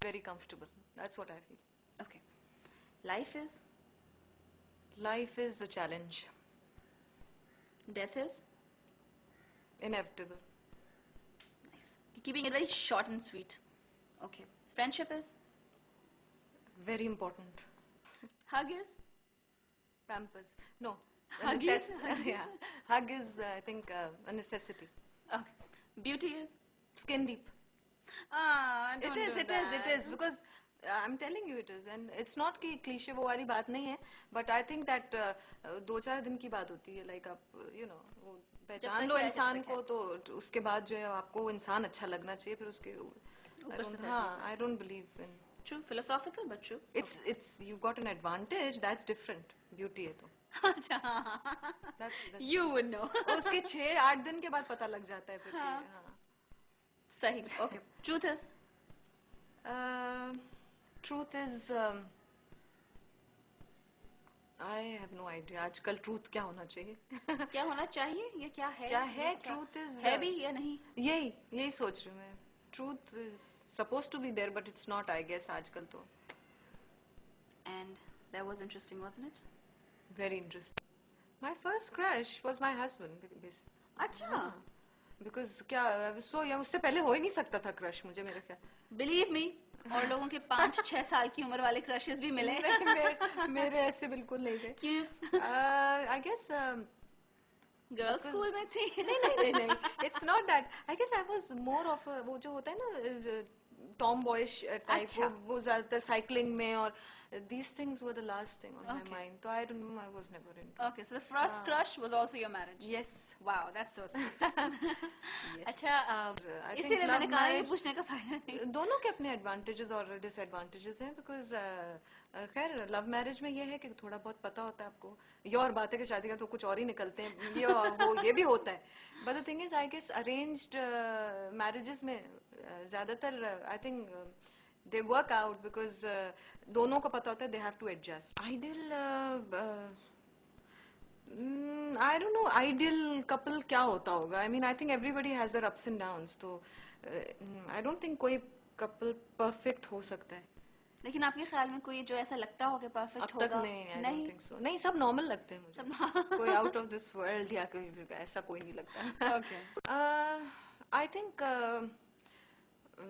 very comfortable. That's what I feel. Okay. Life is? Life is a challenge. Death is? Inevitable. Nice. You're keeping it very short and sweet. Okay. Friendship is? Very important. Hug is? Pampers. No. A Hug is? yeah. Hug is, I think, a necessity. Okay. Beauty is? Skin deep. Ah, don't It is, do it is, it that. is. Because I'm telling you it is. And it's not कि cliche वो वाली बात नहीं है. But I think that 2-4 दिन की बात होती है. Like आप, you know, वो पहचान लो इंसान को तो उसके बाद जो है आपको वो इंसान अच्छा लगना चाहिए. फिर उसके I don't believe in. True, philosophical but true. It's you've got an advantage. That's different. Beauty है तो. अच्छा. That's You would know. उसके 6-8 दिन के बाद पता लग जाता है फिर. हाँ. सही. Okay. Truth is? Truth is, I have no idea. आजकल truth क्या होना चाहिए? क्या होना चाहिए? ये क्या है? क्या है? Truth is है भी या नहीं? यही सोच रही हूँ मैं. Truth is supposed to be there, but it's not, I guess, आजकल तो. And that was interesting, wasn't it? Very interesting. My first crush was my husband. अच्छा. Because क्या I was so young. उससे पहले हो ही नहीं सकता था crush मुझे मेरे ख्याल. Believe me, और लोगों के 5-6 साल की उम्र वाले crushes भी मिले. मेरे ऐसे बिल्कुल नहीं थे. क्यों? I guess. Girls school में थी. नहीं. It's not that. I guess I was more of a वो जो होता है ना tomboyish type. वो ज़्यादातर cycling में और these things were the last thing on my mind. So I don't know. I was never into. Okay, so the first crush was also your marriage. Yes. Wow, that's so sweet. Yes. अच्छा, इसीलिए मैंने कहा ये पूछने का फायदा नहीं. दोनों के अपने advantages और disadvantages हैं because खैर love marriage में ये है कि थोड़ा बहुत पता होता है आपको. ये और बात है कि शादी का तो कुछ और ही निकलते हैं. ये भी होता है. But the thing is, I guess arranged marriages में ज़्यादातर I think they work out because दोनों को पता होता है they have to adjust. Ideal I don't know ideal couple क्या होता होगा. I mean I think everybody has their ups and downs. तो I don't think कोई couple perfect हो सकता है. लेकिन आपके ख्याल में कोई जो ऐसा लगता हो कि परफेक्ट होगा? अब तक नहीं. I don't think so. नहीं सब normal लगते हैं मुझे. कोई out of this world या कोई ऐसा कोई नहीं लगता. Okay. I think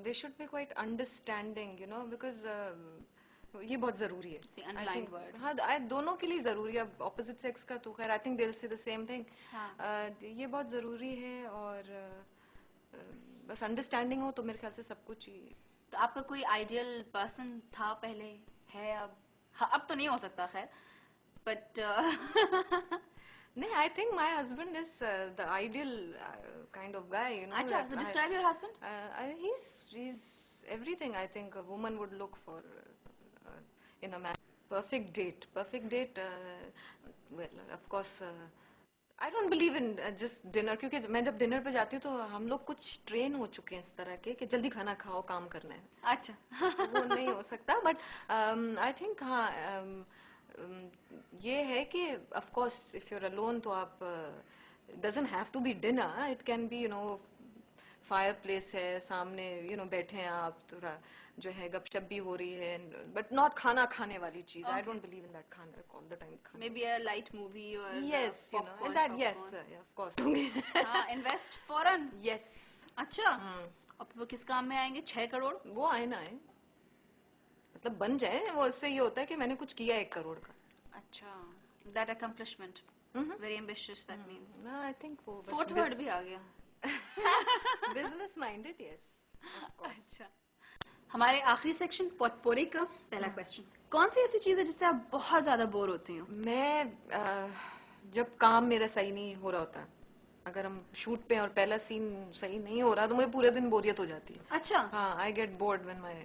they should be quite understanding, you know, because ये बहुत जरूरी है. The underlined word. हाँ, दोनों के लिए जरूरी है. opposite sex का तो खैर I think they'll say the same thing. ये बहुत जरूरी है और बस understanding हो तो मेरे ख्याल से सब कुछ ही. तो आपका कोई ideal person था पहले, है अब? हाँ, अब तो नहीं हो सकता खैर, but नहीं, I think my husband is the ideal kind of guy, you know. अच्छा, so describe your husband. He's everything I think a woman would look for in a man. Perfect date. Well, of course, I don't believe in just dinner क्योंकि मैं जब dinner पे जाती हूँ तो हम लोग कुछ train हो चुके हैं इस तरह के कि जल्दी खाना खाओ काम करना है. अच्छा. तो वो नहीं हो सकता. But I think हाँ ये है कि of course if you're alone तो आप it doesn't have to be dinner. It can be, you know, fireplace है सामने, you know, बैठे हैं आप थोड़ा जो है गपशप भी हो रही है, but not खाना खाने वाली चीज. I don't believe in that खाना all the time. Maybe a light movie or yes, you know, and that yes, yeah, of course. हाँ, invest foreign. Yes. अच्छा. अब वो किस काम में आएंगे? 6 करोड़? वो आए ना आए, मतलब बन जाए वो. इससे ये होता है कि मैंने कुछ किया 1 करोड़ का. अच्छा. That accomplishment. Very ambitious that means. No, I think वो Fourth word भी आ गया. Business minded, yes. Of course. अच्छा. हमारे आखिरी सेक्शन पोटपोरी का पहला क्वेश्चन. कौन सी ऐसी चीज है जिससे आप बहुत ज्यादा बोर होती हो? मैं जब काम मेरा सही नहीं हो रहा होता, अगर हम शूट पे और पहला सीन सही नहीं हो रहा तो मुझे पूरे दिन बोरियत हो जाती है. अच्छा. हाँ, I get bored when my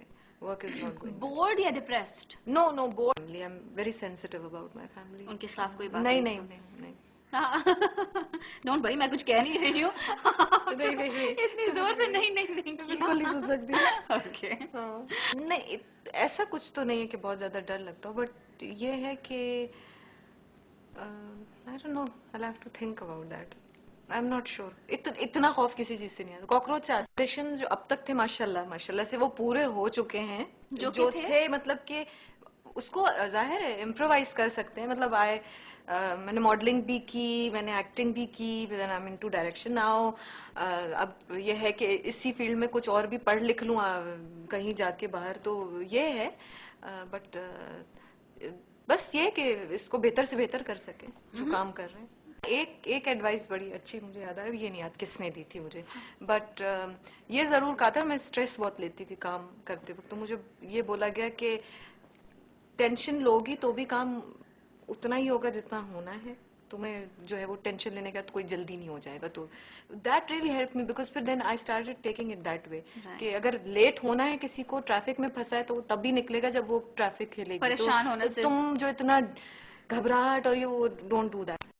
work is not going. Board या depressed? No, bored. I'm very sensitive about my family. उनके खिलाफ कोई बात नहीं. डोंट भाई, मैं कुछ कह नहीं रही हूँ. नहीं. इतनी जोर से नहीं बिल्कुल नहीं सोच सकती. ओके. नहीं, ऐसा कुछ तो नहीं है कि बहुत ज्यादा डर लगता हो, बट ये है कि I don't know, I'll have to think about that. I am not sure, इतना खौफ किसी चीज से नहीं आता। कॉकरोच से ऑपरेशन जो अब तक थे माशाल्लाह माशाल्लाह से वो पूरे हो चुके हैं, जो कि जो थे? थे मतलब कि उसको जाहिर है इम्प्रोवाइज कर सकते हैं। मतलब मैंने मॉडलिंग भी की, मैंने एक्टिंग भी की, I am into direction now. अब ये है कि इसी फील्ड में कुछ और भी पढ़ लिख लूँ कहीं जाके बाहर, तो ये है। बट बस ये कि इसको बेहतर से बेहतर कर सके जो काम कर रहे हैं। एक एडवाइस बड़ी अच्छी मुझे याद आ रही है, ये नहीं याद किसने दी थी मुझे, बट ये जरूर कहा था, मैं स्ट्रेस बहुत लेती थी काम करते वक्त, तो मुझे ये बोला गया कि टेंशन लोगी तो भी काम उतना ही होगा जितना होना है। तुम्हें जो है वो टेंशन लेने का तो कोई जल्दी नहीं हो जाएगा। तो that really help me, because फिर then I started taking it that way कि राइट। अगर लेट होना है किसी को, ट्रैफिक में फंसा है, तो वो तभी निकलेगा जब वो ट्रैफिक हिलेगी। तो परेशान होने से तुम जो इतना घबराहट और ये वो, डोंट डू दैट।